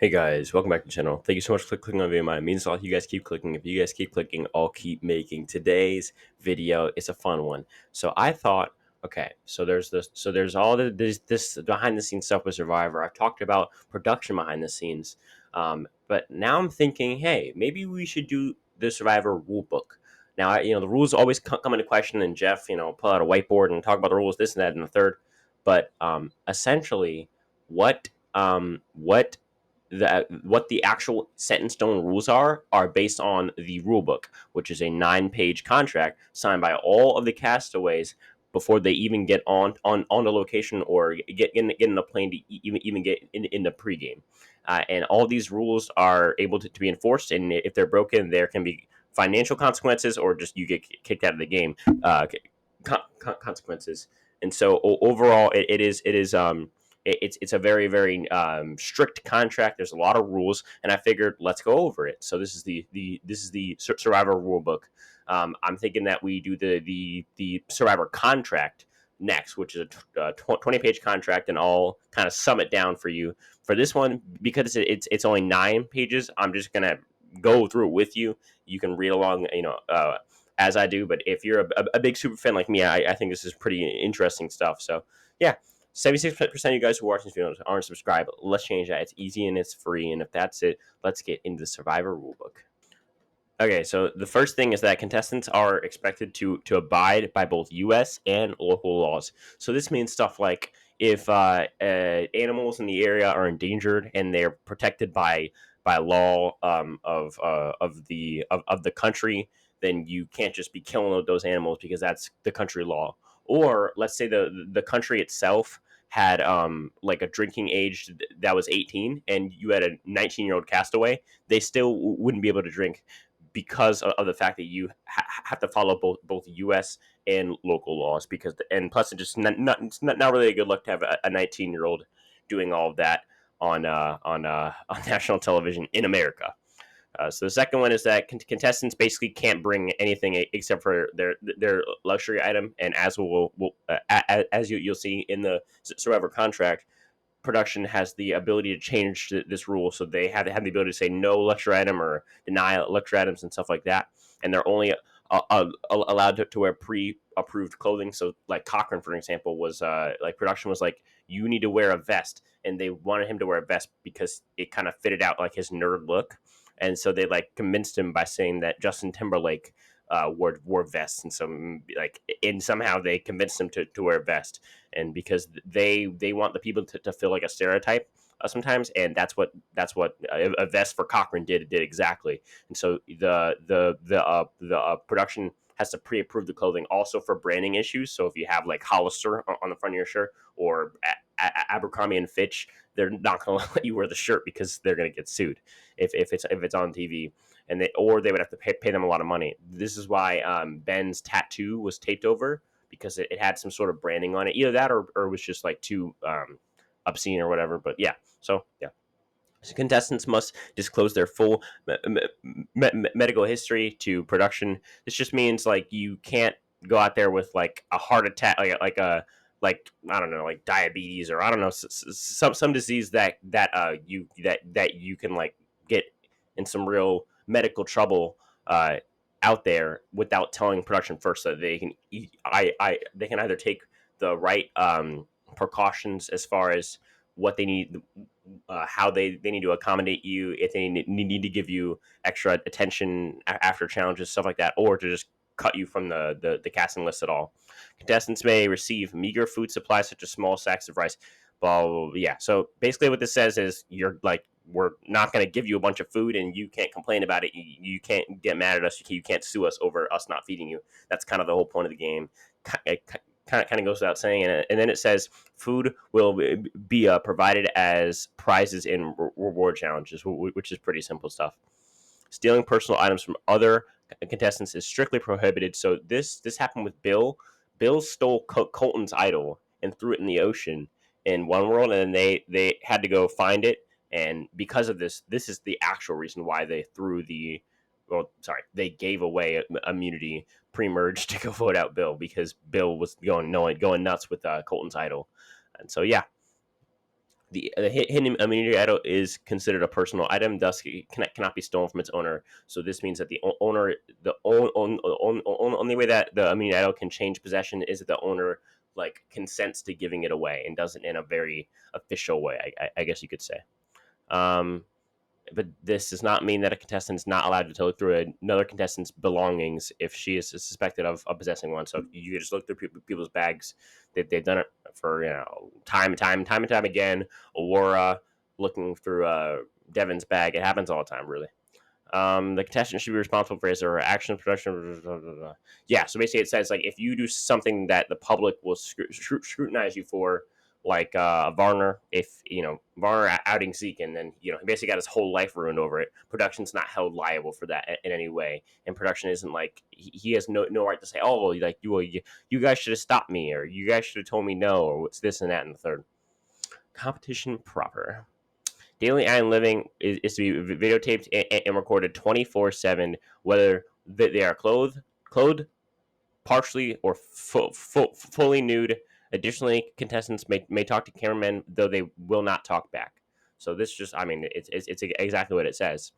Hey guys, welcome back to the channel. Thank you so much for clicking on the video. It means a lot. You guys keep clicking. If you guys keep clicking, I'll keep making. Today's video is a fun one. So I thought, okay, so there's this, so there's all this behind the scenes stuff with Survivor. I've talked about production behind the scenes, but now I'm thinking, hey, maybe we should do the Survivor rule book. Now, the rules always come into question, and Jeff, pull out a whiteboard and talk about the rules, this and that, and the third. But essentially, what what the actual set in stone rules are based on the rule book, which is a 9-page contract signed by all of the castaways before they even get on the location or get in a plane to even get in the pregame. And all these rules are able to be enforced, and if they're broken, there can be financial consequences or just you get kicked out of the game consequences. And so overall, it's a very very strict contract. There's a lot of rules, and I figured let's go over it. So this is the Survivor rule book. I'm thinking that we do the Survivor contract next, which is a 20-page contract, and I'll kind of sum it down for you for this one because it's only 9 pages. I'm just gonna go through it with you. You can read along, as I do. But if you're a big super fan like me, I think this is pretty interesting stuff. So yeah, 76% of you guys who watch these videos aren't subscribed. Let's change that. It's easy and it's free. And if that's it, let's get into the Survivor rulebook. Okay, so the first thing is that contestants are expected to abide by both U.S. and local laws. So this means stuff like if animals in the area are endangered and they're protected by law of the country, then you can't just be killing those animals because that's the country law. Or let's say the country itself had like a drinking age that was 18 and you had a 19-year-old castaway, they still wouldn't be able to drink because of the fact that you have to follow both U.S. and local laws. Because and plus, it's just not really a good look to have a 19-year-old doing all of that on national television in America. So the second one is that contestants basically can't bring anything except for their luxury item, and as you'll see in the Survivor contract, production has the ability to change this rule, so they have the ability to say no luxury item or deny luxury items and stuff like that, and they're only allowed to wear pre-approved clothing. So, like Cochran, for example, was like production was like, you need to wear a vest, and they wanted him to wear a vest because it kind of fitted out like his nerd look, and so they like convinced him by saying that Justin Timberlake wore vests, and somehow they convinced him to wear a vest, and because they want the people to feel like a stereotype sometimes, and that's what a vest for Cochran did exactly. And so the production has to pre-approve the clothing also for branding issues. So if you have like Hollister on the front of your shirt or Abercrombie and Fitch, they're not going to let you wear the shirt because they're going to get sued if it's on TV, and they would have to pay them a lot of money. This is why Ben's tattoo was taped over, because it had some sort of branding on it, either that or it was just like too obscene or whatever. But yeah, so yeah. So contestants must disclose their full medical history to production. This just means like you can't go out there with like a heart attack, like I don't know, like diabetes, or I don't know, some disease that you can like get in some real medical trouble out there without telling production first, so they can they can either take the right precautions as far as what they need, how they need to accommodate you, if they need to give you extra attention after challenges, stuff like that, or to just cut you from the casting list at all. Contestants may receive meager food supplies such as small sacks of rice. Blah, blah, blah. Yeah. So basically, what this says is you're like, we're not going to give you a bunch of food, and you can't complain about it. You can't get mad at us. You can't sue us over us not feeding you. That's kind of the whole point of the game. It kind of goes without saying. And then it says food will be provided as prizes in reward challenges, which is pretty simple stuff. Stealing personal items from other contestants is strictly prohibited. So this happened with Bill. Bill stole Colton's idol and threw it in the ocean in one world, and then they had to go find it. And because of this is the actual reason why they threw they gave away immunity pre-merge to go vote out Bill, because Bill was going nuts with Colton's idol. And so yeah, The hidden immunity item is considered a personal item, thus it cannot be stolen from its owner. So this means that only way that the immunity item can change possession is that the owner like consents to giving it away and does it in a very official way. I guess you could say. Um, but this does not mean that a contestant is not allowed to look through another contestant's belongings if she is suspected of possessing one. So you just look through people's bags. They've done it for time and time again. Aurora looking through Devin's bag. It happens all the time, really. The contestant should be responsible for his or her action, production. Blah, blah, blah. Yeah, so basically it says like if you do something that the public will scrutinize you for, like Varner, if Varner outing Zeke, and then he basically got his whole life ruined over it. Production's not held liable for that in any way, and production isn't like he has no right to say, oh, well, like you guys should have stopped me, or you guys should have told me no, or what's this and that and the third. Competition proper. Daily Island Living is to be videotaped and recorded 24/7, whether they are clothed, partially or fully nude. Additionally, contestants may talk to cameramen, though they will not talk back. So this just, I mean, it's exactly what it says.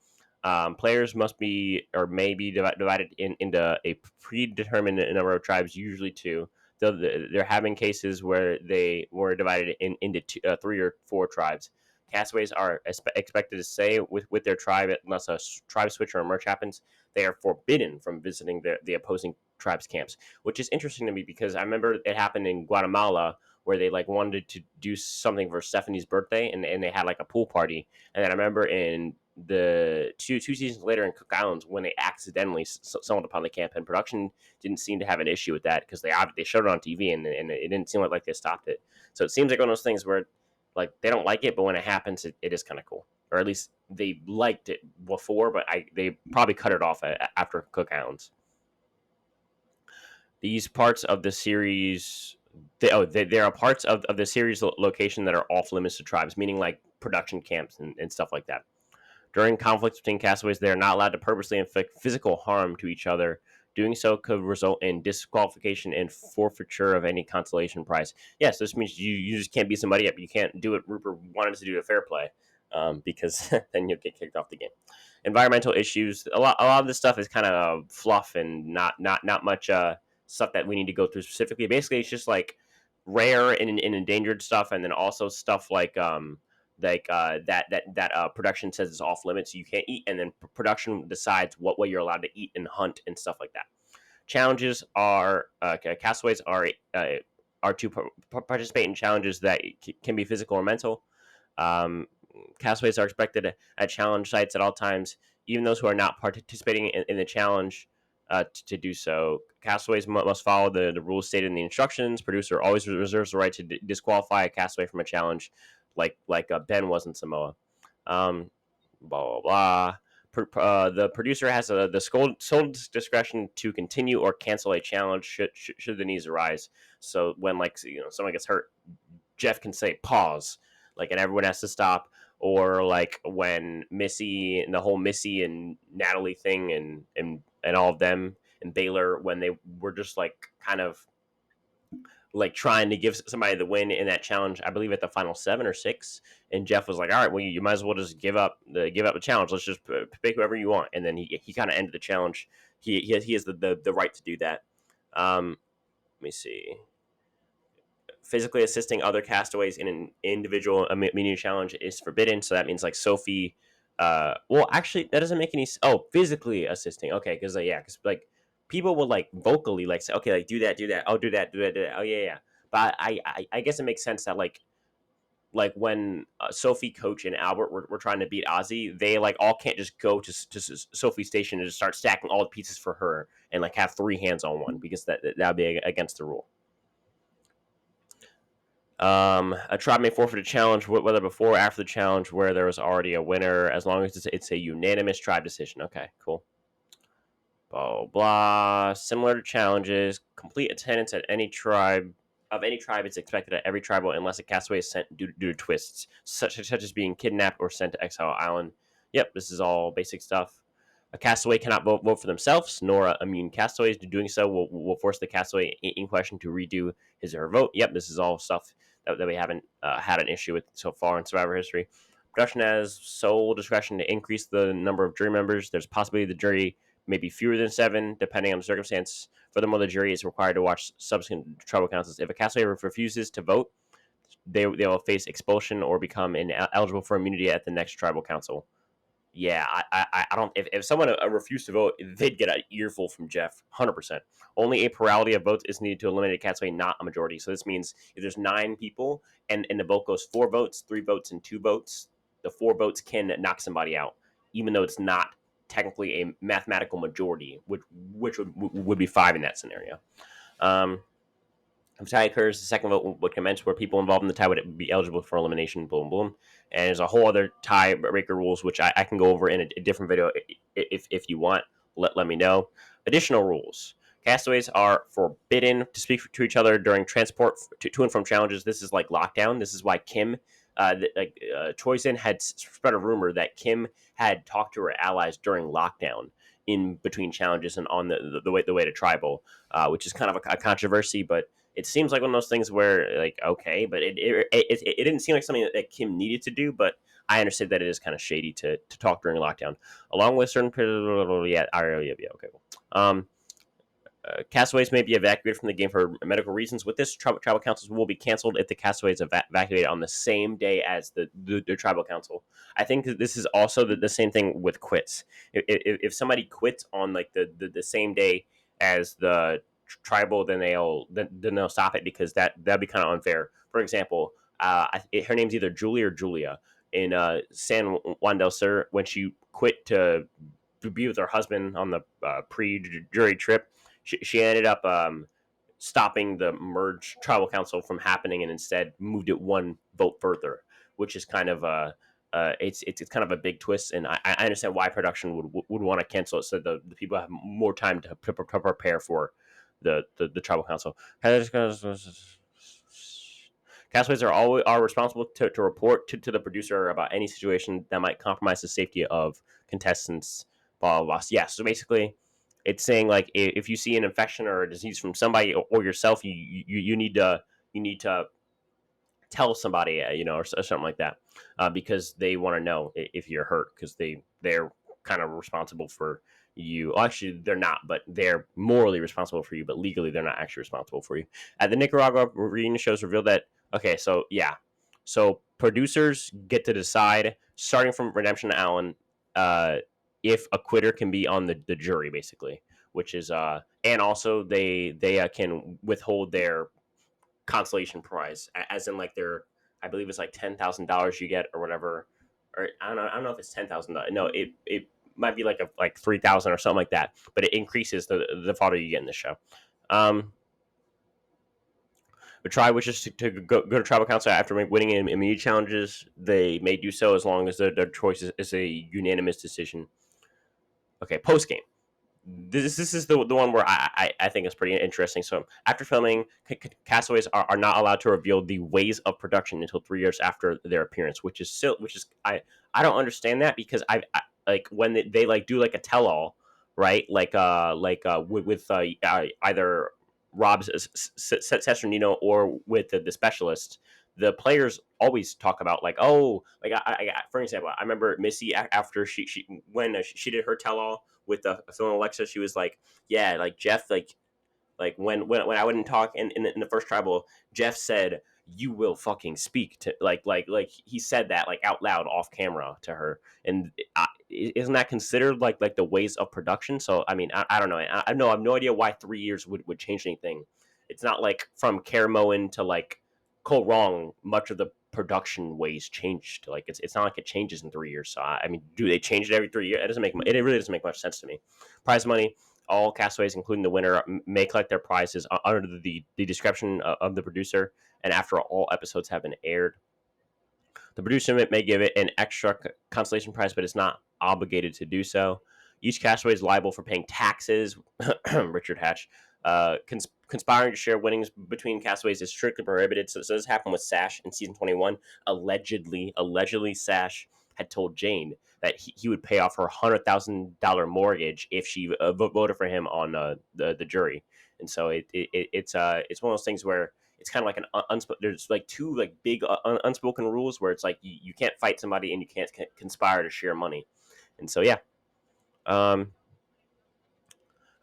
Players must be or may be divided into a predetermined number of tribes, usually two. Though they're having cases where they were divided into three or four tribes. Castaways are expected to stay with their tribe unless a tribe switch or a merge happens. They are forbidden from visiting the opposing tribes camps, which is interesting to me because I remember it happened in Guatemala where they like wanted to do something for Stephanie's birthday and they had like a pool party. And then I remember in the two seasons later in Cook Islands when they accidentally stumbled upon the camp, and production didn't seem to have an issue with that because they showed it on TV and it didn't seem like they stopped it. So it seems like one of those things where like they don't like it, but when it happens, it is kind of cool. Or at least they liked it before, but they probably cut it off after Cook Islands. These parts of the series, there are parts of the series location that are off limits to tribes, meaning like production camps and stuff like that. During conflicts between castaways, they are not allowed to purposely inflict physical harm to each other. Doing so could result in disqualification and forfeiture of any consolation prize. Yes, this means you just can't beat somebody up. You can't do what Rupert wanted to do to fair play, because then you'll get kicked off the game. Environmental issues. A lot of this stuff is kind of fluff and not much stuff that we need to go through specifically. Basically, it's just like rare and endangered stuff, and then also stuff like that production says is off limits, so you can't eat, and then production decides what way you're allowed to eat and hunt and stuff like that. Challenges are castaways are to participate in challenges that can be physical or mental. Um, Castaways are expected at challenge sites at all times, even those who are not participating in the challenge. To do so, castaways must follow the rules stated in the instructions. Producer always reserves the right to disqualify a castaway from a challenge, like Ben was in Samoa. Blah blah blah. The producer has the sole discretion to continue or cancel a challenge should the needs arise. So when someone gets hurt, Jeff can say pause, like, and everyone has to stop. Or like when Missy and the whole Missy and Natalie thing and all of them and Baylor, when they were just like kind of like trying to give somebody the win in that challenge, I believe at the final 7 or 6, and Jeff was like, all right, well, you might as well just give up the challenge. Let's just pick whoever you want. And then he kind of ended the challenge. He has the right to do that. Let me see. Physically assisting other castaways in an individual immunity challenge is forbidden. So that means like Sophie. Well, actually, that doesn't make any. Physically assisting. Okay, because because like people will like vocally like say, okay, like do that, oh, do that, do that, do that. Oh yeah. But I guess it makes sense that like when Sophie, Coach, and Albert were trying to beat Ozzy, they like all can't just go to Sophie's station and just start stacking all the pieces for her and like have 3 hands on one, because that would be against the rule. A tribe may forfeit a challenge whether before or after the challenge where there was already a winner, as long as it's a unanimous tribe decision. Okay, cool. Blah blah. Similar to challenges, complete attendance at any tribe is expected at every tribal unless a castaway is sent due to twists, such as being kidnapped or sent to Exile Island. Yep, this is all basic stuff. A castaway cannot vote for themselves, nor immune castaways. Doing so will force the castaway in question to redo his or her vote. Yep, this is all stuff that we haven't had an issue with so far in Survivor history. Production has sole discretion to increase the number of jury members. There's possibility the jury may be fewer than 7, depending on the circumstance. Furthermore, the jury is required to watch subsequent tribal councils. If a castaway refuses to vote, they will face expulsion or become ineligible for immunity at the next tribal council. Yeah, I don't. If someone refused to vote, they'd get an earful from Jeff. 100%. Only a plurality of votes is needed to eliminate a castaway, not a majority. So this means if there's 9 people and the vote goes 4 votes, 3 votes, and 2 votes, the 4 votes can knock somebody out, even though it's not technically a mathematical majority, which would be 5 in that scenario. If a tie occurs, the second vote would commence where people involved in the tie would be eligible for elimination. Boom, boom. And there's a whole other tiebreaker rules, which I can go over in a different video if you want. Let me know. Additional rules. Castaways are forbidden to speak to each other during transport to and from challenges. This is like lockdown. This is why Kim, Choisin had spread a rumor that Kim had talked to her allies during lockdown in between challenges and on the way to tribal, which is kind of a controversy, but it seems like one of those things where like okay, but it didn't seem like something that Kim needed to do, but I understand that it is kind of shady to talk during lockdown, along with certain yeah, okay, cool. Castaways may be evacuated from the game for medical reasons. With this, tribal councils will be canceled if the castaways evacuated on the same day as the tribal council. I think this is also the same thing with quits. If somebody quits on like the same day as the tribal, then they'll stop it because that'd be kind of unfair. For example, her name's either Julie or Julia in San Juan del Sur when she quit to be with her husband on the pre-jury trip. She ended up stopping the merged tribal council from happening and instead moved it 1 vote further, which is kind of it's kind of a big twist, and I understand why production would want to cancel it so the people have more time to prepare for the tribal council. Castaways are responsible to report to the producer about any situation that might compromise the safety of contestants. Blah blah blah. Yeah, so basically, it's saying like if you see an infection or a disease from somebody or yourself, you need to tell somebody, or something like that, because they want to know if you're hurt because they're kind of responsible for you. Well, actually, they're not, but they're morally responsible for you, but legally they're not actually responsible for you. At the Nicaragua reunion shows revealed that okay, so yeah, so producers get to decide starting from Redemption Allen, uh, if a quitter can be on the jury, basically, which is and also they can withhold their consolation prize, as in like their, I believe it's like $10,000 you get or whatever, or I don't know if it's $10,000. No, it might be like 3,000 or something like that, but it increases the farther you get in the show. The tribe wishes to go to tribal council after winning in immunity challenges. They may do so as long as their choice is a unanimous decision. Okay, post game. This is the one where I think is pretty interesting. So after filming, castaways are not allowed to reveal the ways of production until 3 years after their appearance, which is I don't understand that because I like when they like do like a tell all, right? With either Rob's Sesternino or with the specialist. The players always talk about like, oh, like for example, I remember Missy after she when she did her tell all with Phil and Alexa, she was like, yeah, like Jeff, like when I wouldn't talk in the first tribal, Jeff said, "You will fucking speak to like he said that like out loud off camera to her, and isn't that considered like the ways of production?" So I mean, I don't know, I know I have no idea why 3 years would change anything. It's not like from Karamoan to like Cole Wrong, much of the production ways changed. Like it's not like it changes in 3 years. So I mean, do they change it every 3 years? It really doesn't make much sense to me. Prize money. All castaways, including the winner, may collect their prizes under the description of the producer, and after all episodes have been aired. The producer may give it an extra consolation prize, but is not obligated to do so. Each castaway is liable for paying taxes. Richard Hatch. Conspiring to share winnings between castaways is strictly prohibited. So this happened with Sash in season 21. Allegedly, Sash had told Jane that he would pay off her $100,000 mortgage if she voted for him on the jury. And so it's one of those things where it's kind of like there's like two like big unspoken rules where it's like you can't fight somebody and you can't conspire to share money. And so yeah. Um,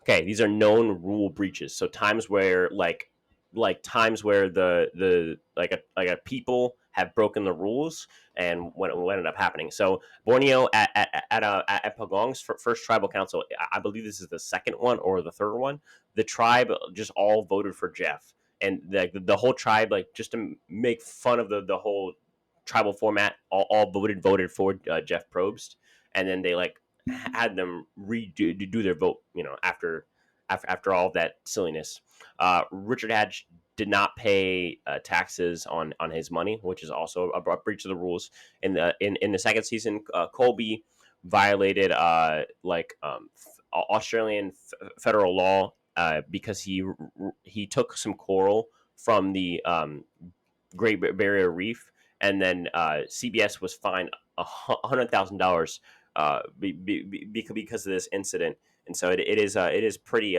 okay, these are known rule breaches. So times where times where the like a people have broken the rules and what ended up happening. So Borneo at Pagong's first tribal council, I believe this is the second one or the third one. The tribe just all voted for Jeff, and the whole tribe, like, just to make fun of the whole tribal format, all voted for Jeff Probst, and then they like had them redo do their vote. After all of that silliness, Richard Hatch did not pay taxes on his money, which is also a breach of the rules. In the second season, Colby violated Australian federal law because he took some coral from the Great Barrier Reef, and then CBS was fined $100,000 because of this incident. And so it is pretty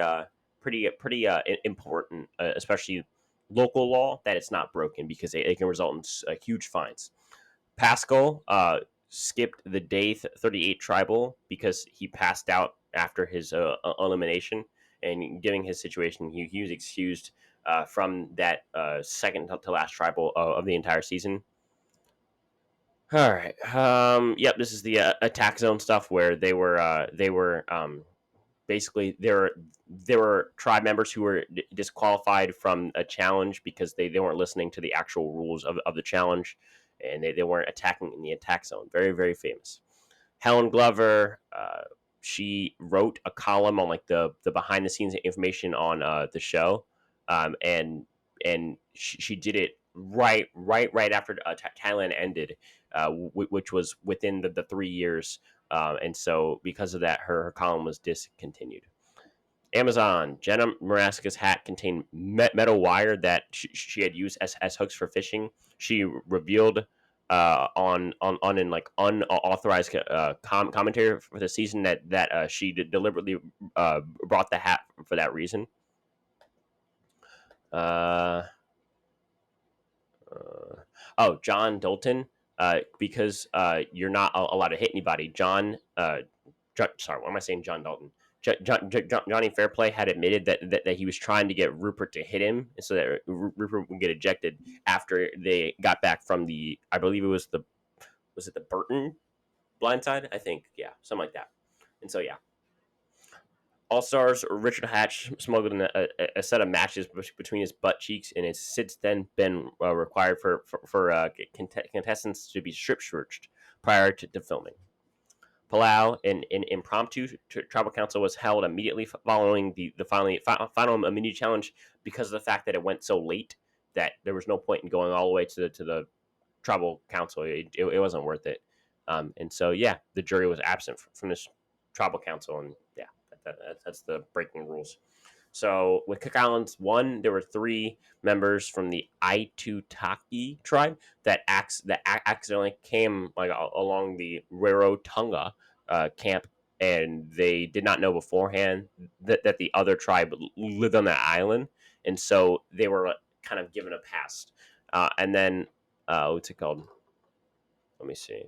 important, especially local law, that it's not broken, because it can result in huge fines. Pascal skipped the day 38 tribal because he passed out after his elimination, and given his situation, he was excused from that second to last tribal of the entire season. All right. Yep. This is the attack zone stuff where they were basically there were tribe members who were disqualified from a challenge because they weren't listening to the actual rules of the challenge, and they weren't attacking in the attack zone. Very, very famous. Helen Glover, she wrote a column on like the behind the scenes information on the show, and she did it right after Thailand ended, which was within the 3 years, and so because of that, her column was discontinued. Amazon, Jenna Maraska's hat contained metal wire that she had used as hooks for fishing. She revealed on in like unauthorized commentary for the season that she deliberately brought the hat for that reason. Uh, John Dalton, because you're not allowed to hit anybody. Sorry, why am I saying John Dalton? Johnny Fairplay had admitted that he was trying to get Rupert to hit him so that Rupert would get ejected after they got back from the, I believe it was the Burton blindside? I think, yeah, something like that. And so, yeah. All Stars, Richard Hatch smuggled in a set of matches between his butt cheeks, and has since then been required for contestants to be strip searched prior to filming. Palau, an impromptu tribal council, was held immediately following the final mini challenge because of the fact that it went so late that there was no point in going all the way to the tribal council. It wasn't worth it. And so, yeah, the jury was absent from this tribal council, and yeah, that's the breaking rules. So with Cook Islands 1, there were 3 members from the Aitutaki tribe that accidentally came like along the Rarotonga camp, and they did not know beforehand that the other tribe lived on that island, and so they were kind of given a pass. And then what's it called? Let me see.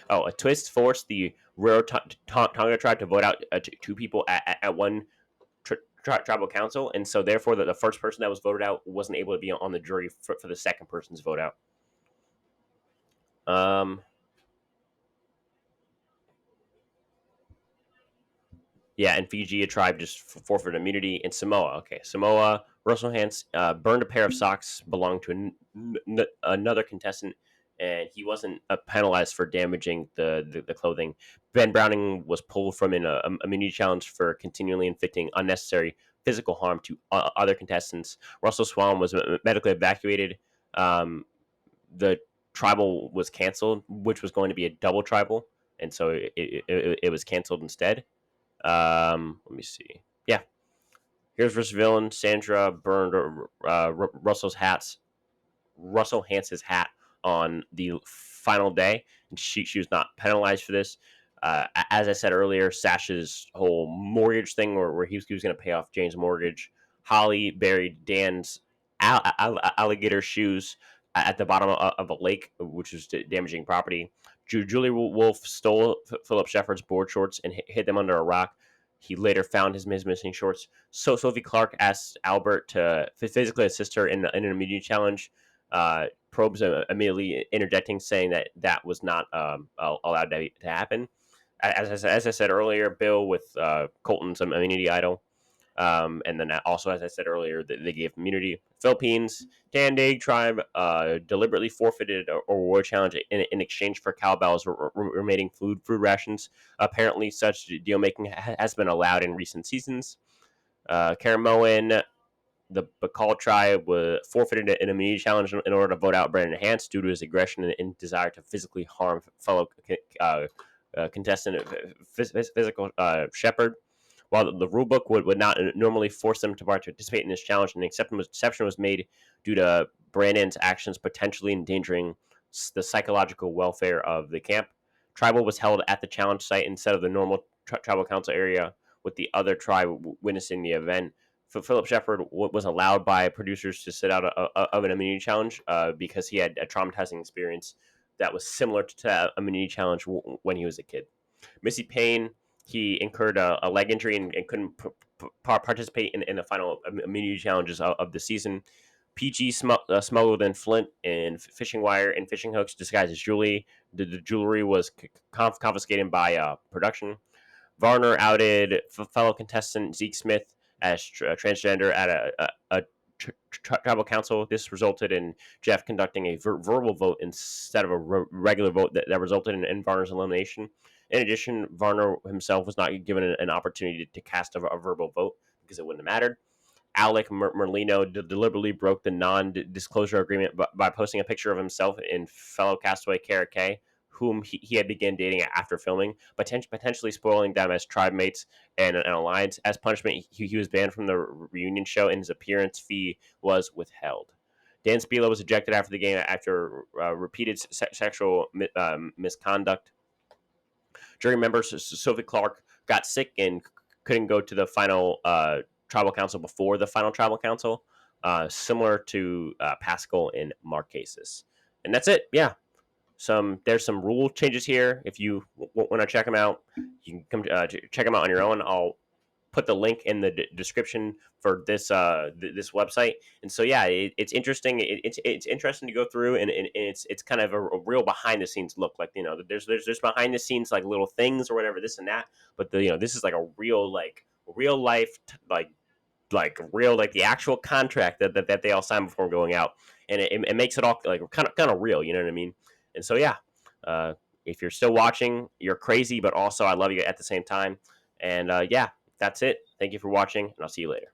Oh, a twist forced the Rarotonga tribe to vote out 2 people at one tribal council, and so therefore the first person that was voted out wasn't able to be on the jury for the second person's vote out. Yeah, and Fiji, a tribe just forfeited immunity. In Samoa, okay, Samoa, Russell Hance burned a pair of socks belonging to another contestant, and he wasn't penalized for damaging the clothing. Ben Browning was pulled from an immunity challenge for continually inflicting unnecessary physical harm to other contestants. Russell Swan was medically evacuated. The tribal was canceled, which was going to be a double tribal, and so it was canceled instead. Let me see. Yeah, here's versus villain. Sandra burned Russell Hance's hat on the final day, and she was not penalized for this. As I said earlier, Sash's whole mortgage thing, where he was going to pay off Jane's mortgage. Holly buried Dan's alligator shoes at the bottom of a lake, which was damaging property. Julie Wolf stole Philip Shepard's board shorts and hid them under a rock. He later found his missing shorts. So Sophie Clark asked Albert to physically assist her in an immunity challenge. Probes immediately interjecting, saying that that was not allowed to happen. As I said earlier, Bill with Colton's immunity idol. And then also, as I said earlier, they gave immunity. Philippines, Dandag tribe deliberately forfeited a reward challenge in exchange for cowbells remaining food rations. Apparently, such deal making has been allowed in recent seasons. Karamoan, the Bakal tribe was forfeited an immunity challenge in order to vote out Brandon Hance due to his aggression and desire to physically harm fellow contestant physical Shepherd. While the rulebook would not normally force them to participate in this challenge, an exception was made due to Brandon's actions potentially endangering the psychological welfare of the camp. Tribal was held at the challenge site instead of the normal tribal council area, with the other tribe witnessing the event. Philip Shepard was allowed by producers to sit out of an immunity challenge because he had a traumatizing experience that was similar to a immunity challenge when he was a kid. Missy Payne, he incurred a leg injury and couldn't participate in the final immunity challenges of the season. PG smuggled in flint and fishing wire and fishing hooks disguised as jewelry. The jewelry was confiscated by production. Varner outed fellow contestant Zeke Smith as transgender at a tribal council. This resulted in Jeff conducting a verbal vote instead of a regular vote that resulted in Varner's elimination. In addition, Varner himself was not given an opportunity to cast a verbal vote because it wouldn't have mattered. Alec Merlino deliberately broke the non-disclosure agreement by posting a picture of himself and fellow castaway Kara Kay, whom he had begun dating after filming, potentially spoiling them as tribe mates and an alliance. As punishment, he was banned from the reunion show, and his appearance fee was withheld. Dan Spilo was ejected after the game after repeated sexual misconduct. Jury member Sophie Clark got sick and couldn't go to the final tribal council before the final tribal council, similar to Pascal and Marquesas. And that's it. Yeah, there's some rule changes here. If you want to check them out, you can come check them out on your own. I'll put the link in the description for this website. And so yeah, it's interesting. It's interesting to go through, and it's kind of a real behind the scenes look. Like, there's behind the scenes like little things or whatever, this and that. But this is like a real life real, like the actual contract that they all sign before going out, and it makes it all like kind of real. You know what I mean? And so yeah, uh, if you're still watching, you're crazy, but also I love you at the same time. And yeah, that's it. Thank you for watching, and I'll see you later.